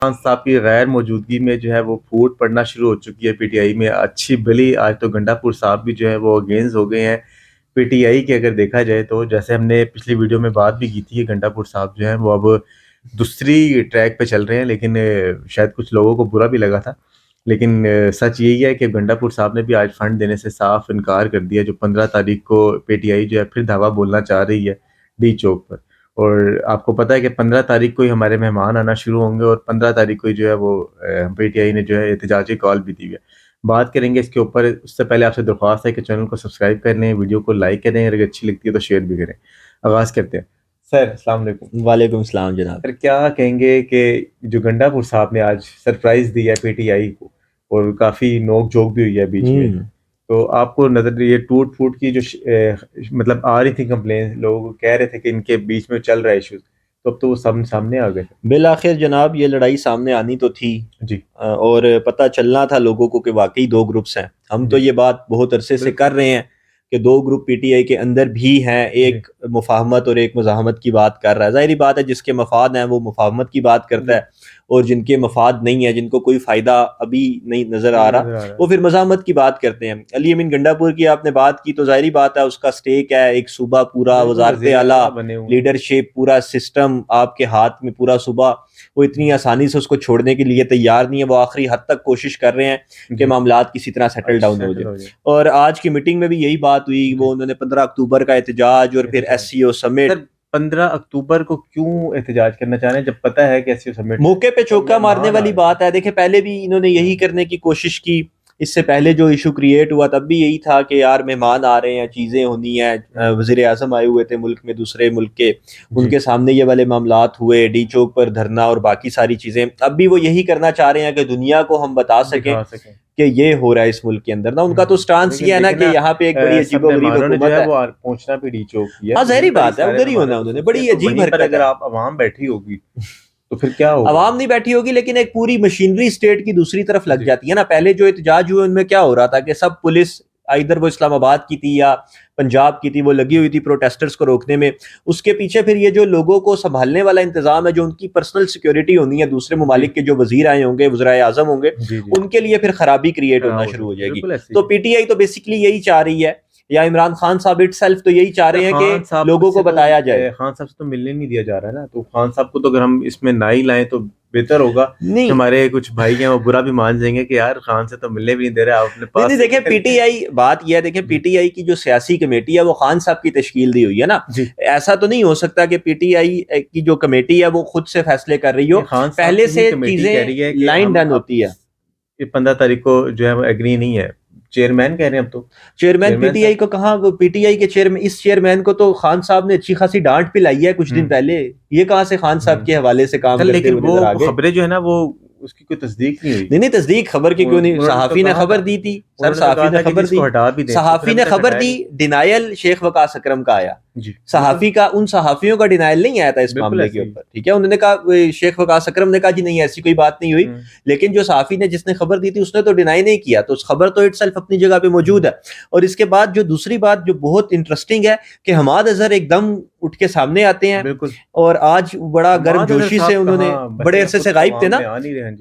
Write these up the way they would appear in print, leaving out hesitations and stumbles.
खान साहब की गैर मौजूदगी में जो है वो फूट पड़ना शुरू हो चुकी है पीटीआई में अच्छी भली। आज तो गंडापुर साहब भी जो है वो अगेंस्ट हो गए हैं पीटीआई के। अगर देखा जाए तो जैसे हमने पिछली वीडियो में बात भी की थी कि गंडापुर साहब जो है वो अब दूसरी ट्रैक पे चल रहे हैं, लेकिन शायद कुछ लोगों को बुरा भी लगा था। लेकिन सच यही है कि गंडापुर साहब ने भी आज फंड देने से साफ इनकार कर दिया। जो 15 तारीख को पीटीआई जो है फिर धावा बोलना चाह रही है डी चौक पर। और आपको पता है कि 15 तारीख को ही हमारे मेहमान आना शुरू होंगे और 15 तारीख को ही जो है वो पीटीआई ने जो है एहतजाजी कॉल भी दी है। बात करेंगे इसके ऊपर। उससे पहले आपसे दरख्वास्त है कि चैनल को सब्सक्राइब कर लें, वीडियो को लाइक करें, अगर अच्छी लगती है तो शेयर भी करें। आगाज़ करते हैं। सर अस्सलाम वालेकुम। वालेकुम सलाम जनाब। सर क्या कहेंगे कि जो गंडापुर साहब ने आज सरप्राइज दिया पीटीआई को और काफ़ी नोक झोंक भी हुई है बीच में, तो आपको नजर ये टूट फूट की जो मतलब आ रही थी कंप्लेन, लोग कह रहे थे कि इनके बीच में चल रहा है इशूज, तो अब तो वो सामने आ गए। बिल आखिर जनाब ये लड़ाई सामने आनी तो थी जी और पता चलना था लोगों को कि वाकई दो ग्रुप्स हैं। हम तो ये बात बहुत अरसे से कर रहे हैं कि दो ग्रुप पीटीआई के अंदर भी हैं, एक मुफाहमत और एक मुजाहमत की बात कर रहा है। जाहिर बात है जिसके मफाद हैं वो मुफाहमत की बात करता है और जिनके मफाद नहीं है, जिनको कोई फ़ायदा अभी नहीं नज़र आ रहा, वो फिर मज़ाहमत की बात करते हैं। अली अमीन गंडापुर की आपने बात की तो जाहिर बात है उसका स्टेक है, एक सूबा पूरा, वजारत आला, लीडरशिप, पूरा सिस्टम आपके हाथ में, पूरा सूबा। वो इतनी आसानी से उसको छोड़ने के लिए तैयार नहीं है। वो आखिरी हद तक कोशिश कर रहे हैं कि मामलात किसी तरह सेटल डाउन हो जाए। और आज की मीटिंग में भी यही बात हुई। वो उन्होंने 15 अक्टूबर का एहतजाज और फिर एससीओ समिट। 15 अक्टूबर को क्यों एहतजाज करना चाह रहे हैं जब पता है कि एससीओ समिट मौके पे चौका मारने वाली बात है। देखिए पहले भी इन्होंने यही करने की कोशिश की। इससे पहले जो इशू क्रिएट हुआ तब भी यही था कि यार मेहमान आ रहे हैं, चीज़ें होनी है। वज़ीर आज़म आए हुए थे मुल्क में, दूसरे मुल्क के, उनके सामने ये वाले मामलात हुए, डी चौक पर धरना और बाकी सारी चीज़ें। अब भी वो यही करना चाह रहे हैं कि दुनिया को हम बता सकें कि ये हो रहा है इस मुल्क के अंदर ना। उनका तो स्टांस ये है ना कि यहाँ पे एक बड़ी अजीबोगरीब हुकूमत है। पहुंचना भी डी चौक की है। हाँ जाहिर बात है उधर ही होना, उन्होंने बड़ी अजीब हरकत। अगर आप अवाम बैठी होगी तो फिर क्या होगा? अवाम नहीं बैठी होगी लेकिन एक पूरी मशीनरी स्टेट की दूसरी तरफ लग जाती है ना। पहले जो एहतजाज हुए उनमें क्या हो रहा था कि सब पुलिस, इधर वो इस्लामाबाद की थी या पंजाब की थी, वो लगी हुई थी प्रोटेस्टर्स को रोकने में। उसके पीछे फिर ये जो लोगों को संभालने वाला इंतजाम है, जो उनकी पर्सनल सिक्योरिटी होनी है, दूसरे ममालिक के जो वजीर आए होंगे, वज़ीर आज़म होंगे, उनके लिए फिर खराबी क्रिएट होना शुरू हो जाएगी। तो पीटीआई तो बेसिकली यही चाह रही है, या इमरान खान साहब इटसेल्फ तो यही चाह रहे हैं कि लोगों को बताया जाए। खान साहब से तो मिलने नहीं दिया जा रहा है ना, तो खान साहब को तो अगर हम इसमें ना ही लाएं तो बेहतर होगा। नहीं, हमारे कुछ भाई हैं वो बुरा भी मान जाएंगे कि यार खान से तो मिलने भी नहीं दे रहे आप अपने पास। नहीं देखिए पीटीआई, बात यह है, देखिए पीटीआई की जो सियासी कमेटी है वो खान साहब की तश्कील दी हुई है ना। ऐसा तो नहीं हो सकता कि पीटीआई की जो कमेटी है वो खुद से फैसले कर रही हो, पहले से चीजें लाइन डन होती है। 15 तारीख को जो है वो एग्री नहीं है, चेयरमैन कह रहे हैं। अब तो चेयरमैन पीटीआई को कहाँ, पीटीआई के चेयरमैन, इस चेयरमैन को तो खान साहब ने अच्छी खासी डांट पिलाई है कुछ दिन पहले। ये कहाँ से खान साहब के हवाले से काम करते लेकिन हुए नजर आ गए। खबरें जो है ना वो उसकी कोई तस्दीक नहीं हुई। नहीं तस्दीक खबर की क्यों नहीं, सहाफी ने खबर दी थी सर, सहाफी ने खबर दी, सहाफी ने खबर दी। डिनायल शेख वकास अकरम का आया, सहाफी का, उन सहाफियों का डिनायल नहीं आया था इस मामले के ऊपर। ठीक है, उन्होंने कहा, शेख वकास अकरम ने कहा जी नहीं ऐसी कोई बात नहीं हुई। लेकिन जो सहाफी ने, जिसने खबर दी थी, उसने तो डिनाई नहीं किया, तो उस खबर तो इटसेल्फ अपनी जगह पे मौजूद है। और इसके बाद जो दूसरी बात जो बहुत इंटरेस्टिंग है कि हमाद अजहर एकदम उठ के सामने आते हैं। और आज बड़ा गर्मजोशी से उन्होंने, बड़े अरसे से गायब थे ना,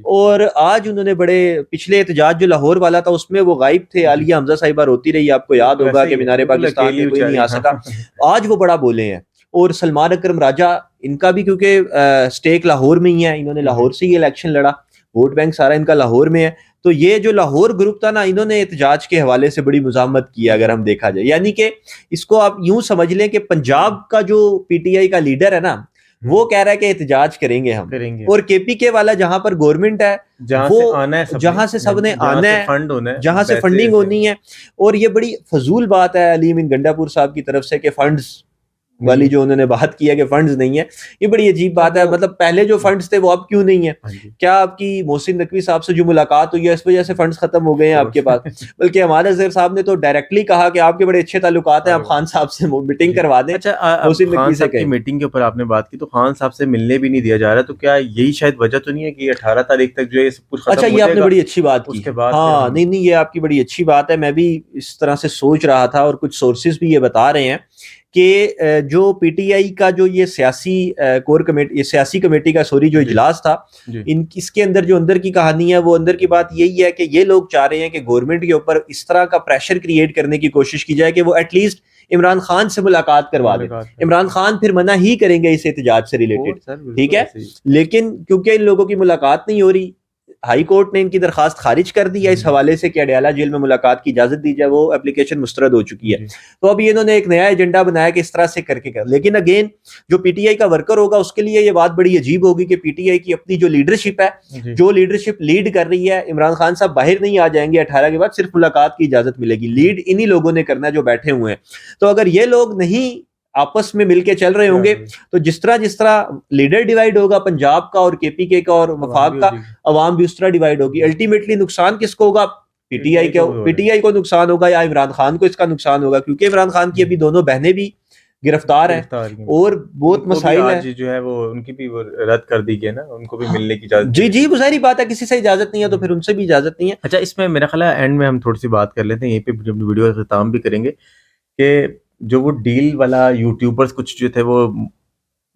और आज उन्होंने बड़े, पिछले एहतजाज जो लाहौर वाला था उसमें वो गायब थे। आलिया हमजा साहिबा रोती रही, आपको याद होगा कि मीनारे पाकिस्तान में कोई नहीं आ सका। आज वो बड़ा बोले हैं। और सलमान अकरम राजा, इनका भी क्योंकि स्टेक लाहौर में ही है, इन्होंने लाहौर से ही इलेक्शन लड़ा, वोट बैंक सारा इनका लाहौर में है। तो ये जो लाहौर ग्रुप था ना, इन्होंने एहतजाज के हवाले से बड़ी मुजामत की अगर हम देखा जाए। यानी कि इसको आप यूं समझ लें कि पंजाब का जो पीटीआई का लीडर है ना, वो कह रहा है कि एहतजाज करेंगे हम, और केपीके वाला जहां पर गवर्नमेंट है, जहां से सबने आना है, जहां से फंडिंग होनी है। और ये बड़ी फजूल बात है अली अमीन गंडापुर साहब की तरफ से कि फंड्स वाली जो उन्होंने बात की है कि फंड्स नहीं है, ये बड़ी अजीब बात है। मतलब पहले जो फंड्स थे वो अब क्यों नहीं है? क्या आपकी मोहसिन नकवी साहब से जो मुलाकात हुई है इस वजह से फंड्स खत्म हो गए हैं आपके पास? बल्कि हमारे अजहर साहब ने तो डायरेक्टली कहा कि आपके बड़े अच्छे ताल्लुकात हैं, आप खान साहब से मीटिंग करवा दें। मोहसिन नकवी साहब की मीटिंग के ऊपर आपने बात की, तो खान साहब से मिलने भी नहीं दिया जा रहा, तो क्या यही शायद वजह तो नहीं है कि 18 तारीख तक जो है सब कुछ खत्म हो जाएगा? अच्छा, ये आपने बड़ी अच्छी बात की। हाँ नहीं, ये आपकी बड़ी अच्छी बात है। मैं भी इस तरह से सोच रहा था और कुछ सोर्सेज भी ये बता रहे हैं कि जो पीटीआई का जो ये सियासी कोर कमेटी, ये सियासी कमेटी का सॉरी जो इजलास था, इसके अंदर जो अंदर की कहानी है, वो अंदर की बात यही है कि ये लोग चाह रहे हैं कि गवर्नमेंट के ऊपर इस तरह का प्रेशर क्रिएट करने की कोशिश की जाए कि वो एटलीस्ट इमरान खान से मुलाकात करवा दे। इमरान खान फिर मना ही करेंगे इस एहतजाज से रिलेटेड, ठीक है, लेकिन क्योंकि इन लोगों की मुलाकात नहीं हो रही, हाई कोर्ट ने इनकी दरखास्त खारिज कर दी है इस हवाले से कि अडयाला जेल में मुलाकात की इजाजत दी जाए, वो एप्लीकेशन मुस्तरद हो चुकी है। तो अभी इन्होंने एक नया एजेंडा बनाया कि इस तरह से करके कर, लेकिन अगेन जो पीटीआई का वर्कर होगा उसके लिए ये बात बड़ी अजीब होगी कि पीटीआई की अपनी जो लीडरशिप है, जो लीडरशिप लीड कर रही है, इमरान खान साहब बाहर नहीं आ जाएंगे 18 के बाद, सिर्फ मुलाकात की इजाजत मिलेगी, लीड इन्हीं लोगों ने करना जो बैठे हुए हैं। तो अगर ये लोग नहीं आपस में मिलके चल रहे होंगे तो जिस तरह लीडर डिवाइड होगा पंजाब का और केपीके का और वफाक का, अवाम भी उस तरह डिवाइड होगी। अल्टीमेटली नुकसान किसको होगा? पीटीआई को नुकसान होगा या इमरान खान को इसका नुकसान होगा, क्योंकि इमरान खान की अभी दोनों बहनें भी गिरफ्तार हैं और बहुत मसाइल है। जो है वो उनकी भी रद्द कर दी गई ना, उनको भी मिलने की इजाजत। जी वो सारी बात है, किसी से इजाजत नहीं है तो फिर उनसे भी इजाजत नहीं है। अच्छा, इसमें मेरा ख्याल है एंड में हम थोड़ी सी बात कर लेते हैं, यहीं पे अपनी वीडियो का खत्म भी करेंगे कि जो वो डील वाला यूट्यूबर्स कुछ जो थे वो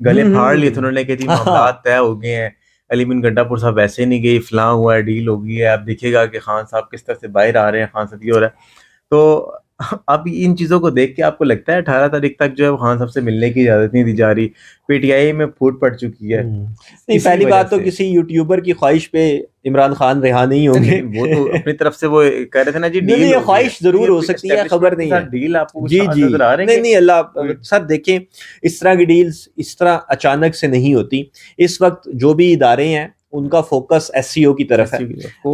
गले फाड़ लिए थे, उन्होंने कहा थी मामला तय हो गए हैं, अली बिन गंडापुर साहब वैसे नहीं गए, फलां हुआ है, डील हो गई है, आप देखिएगा कि खान साहब किस तरह से बाहर आ रहे हैं, खान साहब ये हो रहा है। तो अब इन चीजों को देख के आपको लगता है 18 तारीख तक जो है खान साहब से मिलने की इजाजत नहीं दी जा रही, पीटीआई में फूट पड़ चुकी है? नहीं, पहली बात तो किसी यूट्यूबर की ख्वाहिश पे इमरान खान रिहा नहीं होंगे। वो तो अपनी तरफ से वो कह रहे थे ना जी, नहीं ये ख्वाहिश जरूर हो सकती है, खबर नहीं है डील आपको जी नजर आ रहे हैं। नहीं अल्लाह सर देखें, इस तरह की डील्स इस तरह अचानक से नहीं होती। इस वक्त जो भी इदारे हैं उनका फोकस एससीओ की तरफ है।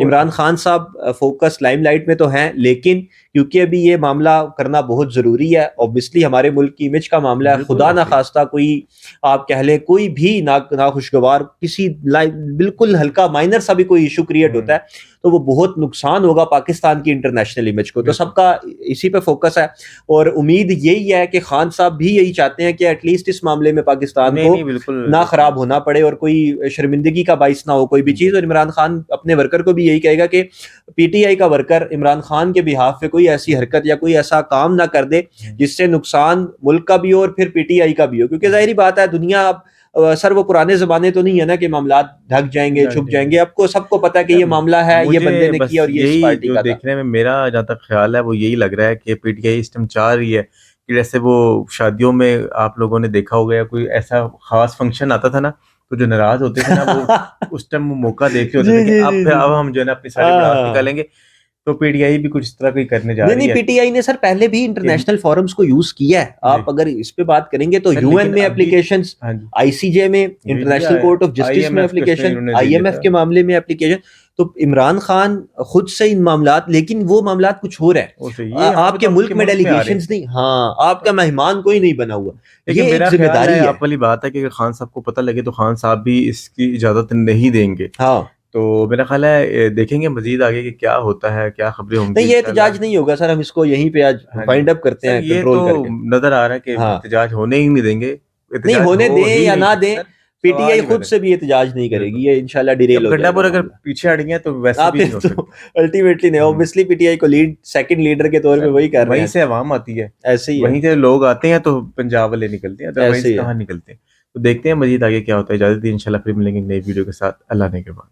इमरान खान साहब फोकस लाइमलाइट में तो हैं, लेकिन क्योंकि अभी ये मामला करना बहुत ज़रूरी है, ऑब्वियसली हमारे मुल्क की इमेज का मामला है, खुदा ना खास्ता कोई आप कह लें कोई भी नाखुशगवार किसी बिल्कुल हल्का माइनर सा भी कोई इशू क्रिएट होता है तो वो बहुत नुकसान होगा पाकिस्तान की इंटरनेशनल इमेज को। तो सबका इसी पे फोकस है और उम्मीद यही है कि खान साहब भी यही चाहते हैं कि एटलीस्ट इस मामले में पाकिस्तान को ना खराब होना पड़े और कोई शर्मिंदगी का बाइस ना हो कोई भी चीज़। और इमरान खान अपने वर्कर को भी यही कहेगा कि पीटीआई का वर्कर इमरान खान के बिहाफ पे कोई ऐसी हरकत या कोई ऐसा काम ना कर दे जिससे नुकसान मुल्क का भी हो और फिर पीटीआई का भी हो, क्योंकि जाहिर बात है दुनिया अब सर वो पुराने जमाने तो नहीं है ना कि मामला ढक जाएंगे छुप जाएंगे। आपको सबको पता है कि ये मामला है, ये बंदे ने किया और ये इस पार्टी का था। देखने में मेरा जहाँ तक ख्याल है वो यही लग रहा है कि पीटीआई इस टाइम चाह रही है कि जैसे वो शादियों में आप लोगों ने देखा होगा या कोई ऐसा खास फंक्शन आता था ना तो जो नाराज होते थे ना वो उस टाइम मौका देख रहे होते थे कि अब हम जो है ना अपनी सारी बात निकालेंगे। तो पीटीआई भी कुछ इस तरह की करने जा रही है। पीटीआई ने सर पहले भी इंटरनेशनल फोरम्स को यूज किया है। आप अगर इस पे बात करेंगे तो यूएन में एप्लीकेशंस, आईसीजे में, इंटरनेशनल कोर्ट ऑफ जस्टिस में एप्लीकेशन, आईएमएफ के मामले में एप्लीकेशन। तो इमरान खान खुद से इन मामलात, लेकिन वो मामलात कुछ हो रहे हैं, आपके मुल्क में डेलीगेशंस नहीं, हाँ आपका मेहमान कोई नहीं बना हुआ। ये एक जिम्मेदारी है। आप वाली बात है कि खान साहब को पता लगे तो खान साहब भी इसकी इजाजत नहीं देंगे। हाँ तो मेरा ख्याल है देखेंगे मजीद आगे कि क्या होता है, क्या खबरें होंगी। नहीं ये एहतजाज नहीं होगा सर, हम इसको यहीं पे आज फाइंड अप करते हैं। ये तो नजर आ रहा है कि एहतजाज होने ही नहीं देंगे। नहीं होने दें या ना दें, पीटीआई खुद से भी एहतजाज नहीं करेगी, ये इंशाल्लाह डिरेल हो जाएगा। अगर पीछे हट गए तो वैसे भी नहीं हो सकता। अल्टीमेटली नहीं, ऑब्वियसली पीटीआई को लीड सेकंड लीडर के तौर पे वही कर रहे हैं, वहीं से अवाम आती है, ऐसे ही वहीं से लोग आते हैं तो पंजाब वाले निकलते हैं, अदरवाइज कहां निकलते हैं। तो देखते हैं मजीद आगे क्या होता है। इजाजत दी, इंशाल्लाह फिर मिलेंगे नई वीडियो के साथ। अल्लाह ने के बाद।